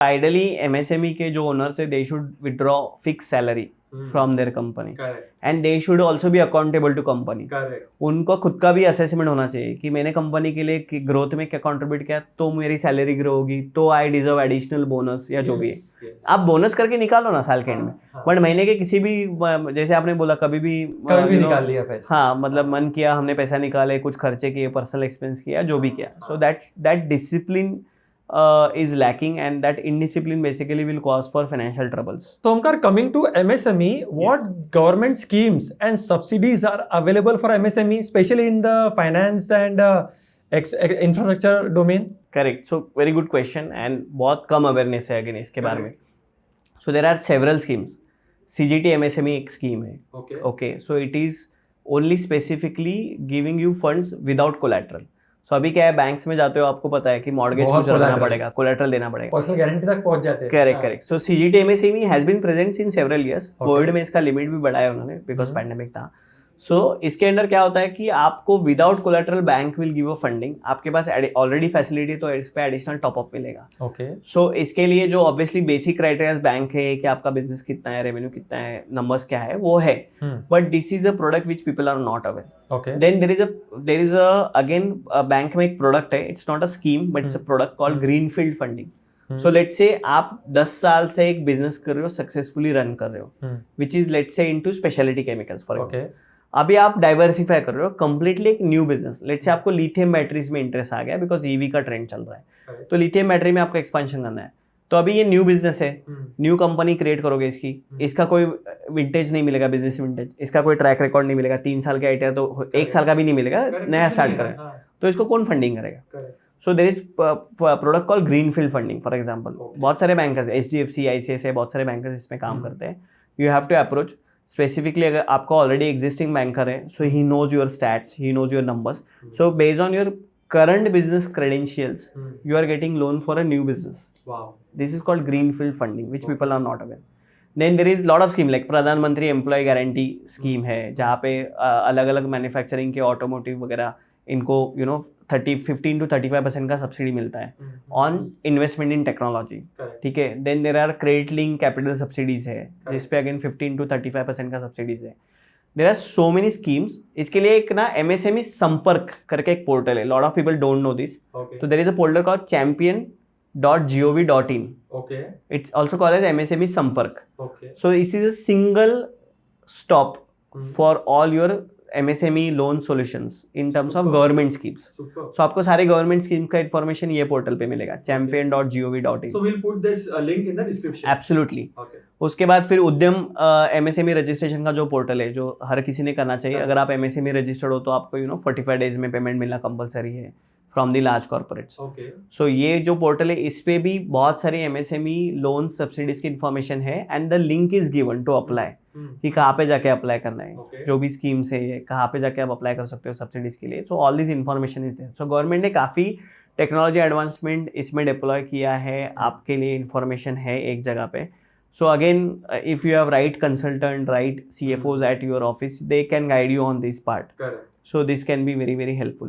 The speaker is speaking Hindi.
आइडली एमएसएमई के जो ओनर्स है they should withdraw fix salary from their company and they should also be accountable to company. उनको खुद का भी असेसमेंट होना चाहिए कि मैंने कंपनी के लिए ग्रोथ में क्या कंट्रीब्यूट किया तो मेरी सैलरी ग्रो होगी, तो आई डिजर्व एडिशनल बोनस या जो भी है। आप बोनस करके निकालो ना साल के एंड में, बट महीने के किसी भी, जैसे आपने बोला कभी भी निकाल लिया पैसा। हाँ, मतलब मन किया हमने पैसा निकाले, कुछ खर्चे किए, पर्सनल एक्सपेंस किया, जो भी किया। So that discipline is lacking, and that indiscipline basically will cause for financial troubles. So Omkar, coming to MSME, what government schemes and subsidies are available for MSME, especially in the finance and infrastructure domain? Correct. So very good question, and बहुत कम awareness है अगेन इसके बारे में. So there are several schemes. CGT MSME एक scheme है. Okay. So it is only specifically giving you funds without collateral. So अभी क्या है, बैंक्स में जाते हो आपको पता है कि मॉर्गेज कुछ रखना पड़ेगा, कोलेटरल देना पड़ेगा, पर्सनल गारंटी तक पहुंच जाते हैं। Correct. So CGT MSME has been present since several years. Covid में इसका लिमिट भी बढ़ाया उन्होंने बिकॉज पैंडेमिक था। सो इसके अंदर क्या होता है कि आपको without collateral bank will give a funding. आपके पास ऑलरेडी फैसिलिटी तो इस पे एडिशनल टॉपअप मिलेगा। ओके। सो इसके लिए जो ऑब्वियसली बेसिक क्राइटेरिया बैंक है कि आपका बिजनेस कितना है, रेवेन्यू कितना है, नंबर्स क्या है, वो है, but this is a product which people are not aware. Okay. Then there is again bank में एक प्रोडक्ट है, it's not a scheme but it's a product called greenfield funding. So let's say आप 10 साल से एक बिजनेस कर रहे हो, सक्सेसफुली रन कर रहे हो, which is let's say into speciality chemicals for example. अभी आप डाइवर्सिफाई कर रहे हो कंप्लीटली एक न्यू बिजनेस। लेट्स से आपको लिथियम बैटरीज में इंटरेस्ट आ गया बिकॉज ईवी का ट्रेंड चल रहा है, तो लिथियम बैटरी में आपको एक्सपेंशन करना है। तो अभी ये न्यू बिजनेस है, न्यू कंपनी क्रिएट करोगे इसकी, इसका कोई विंटेज नहीं मिलेगा, बिजनेस विंटेज, इसका कोई ट्रैक रिकॉर्ड नहीं मिलेगा, 3 साल का आइडिया तो 1 साल का भी नहीं मिलेगा, नया स्टार्ट करें, तो इसको कौन फंडिंग करेगा? So there is product call greenfield funding for example. बहुत सारे बैंकर्स, HDFC, ICICI, बहुत सारे बैंकर्स इसमें काम करते हैं। You have to approach specifically, अगर आपका ऑलरेडी एग्जिस्टिंग बैंकर है, so he knows your stats, he knows your numbers, so based on your current business credentials, you are getting loan for a new business. Wow. This is called greenfield funding, which people are not aware. Then there is lot of scheme like प्रधानमंत्री एम्प्लॉय गारंटी स्कीम है, जहाँ पे अलग अलग मैन्युफैक्चरिंग के, ऑटोमोटिव वगैरह, इनको 15 to 35% का सब्सिडी मिलता है ऑन इन्वेस्टमेंट इन टेक्नोलॉजी। ठीक है। Then there are credit link capital subsidies है, जिसपे अगेन 15 to 35% का सब्सिडीज है। There are so many schemes. इसके लिए एक ना MSME संपर्क करके एक पोर्टल है, lot of people don't know this. तो there is a portal called champion.gov.in. Okay. It's also called as MSME संपर्क. Okay. So this is a single stop for all your MSME loan solutions in terms of government schemes. So आपको सारे government schemes का information ये पोर्टल पे मिलेगा, champion.gov.in. So we'll put this link in the description. Absolutely. Okay. उसके बाद फिर उद्यम MSME रजिस्ट्रेशन का जो पोर्टल है, जो हर किसी ने करना चाहिए। अगर आप MSME रजिस्टर्ड हो तो आपको 45 डेज में पेमेंट मिलना कंपलसरी है फ्रॉम द लार्ज कॉर्पोरेट्स। सो ये जो पोर्टल है, इस पे भी बहुत सारी MSME लोन सब्सिडीज की इन्फॉर्मेशन है, and the link is given to apply कि कहाँ पे जाके अप्लाई करना है, जो भी स्कीम्स है कहाँ पे जाके आप अप्लाई कर सकते हो सब्सिडीज के लिए। So all this information is there. So government ने काफ़ी टेक्नोलॉजी एडवांसमेंट इसमें डिप्लॉय किया है, आपके लिए इन्फॉर्मेशन है एक जगह पे। So again, if you have right consultant, right CFOs at your office, they can guide you on this part. Correct. So this can be very, very helpful.